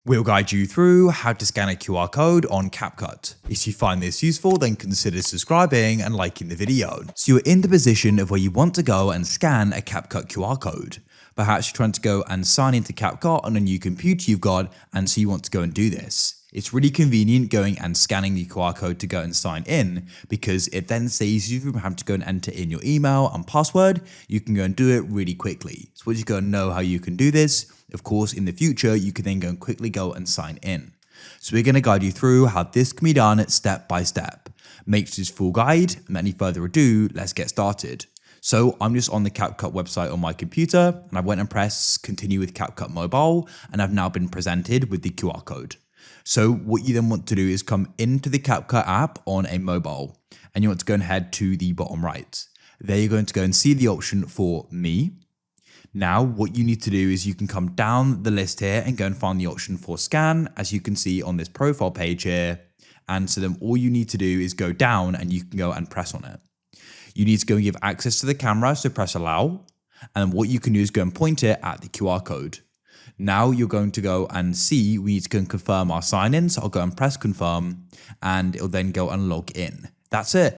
We'll guide you through how to scan a QR code on CapCut. If you find this useful, then consider subscribing and liking the video. So you're in the position of where you want to go and scan a CapCut QR code. Perhaps you're trying to go and sign into CapCut on a new computer you've got, and so you want to go and do this. It's really convenient going and scanning the QR code to go and sign in, because it then saves you from having to go and enter in your email and password. You can go and do it really quickly. So once you go and know how you can do this, of course, in the future, you can then go and quickly go and sign in. So we're going to guide you through how this can be done step by step. Make this full guide, and without any further ado, let's get started. So I'm just on the CapCut website on my computer, and I went and pressed continue with CapCut mobile, and I've now been presented with the QR code. So what you then want to do is come into the CapCut app on a mobile, and you want to go and head to the bottom right. There you're going to go and see the option for me. Now what you need to do is you can come down the list here and go and find the option for scan, as you can see on this profile page here. And so then all you need to do is go down and you can go and press on it. You need to go and give access to the camera, so press allow. And what you can do is go and point it at the QR code. Now you're going to go and see, we need to go and confirm our sign in. So I'll go and press confirm, and it'll then go and log in. That's it.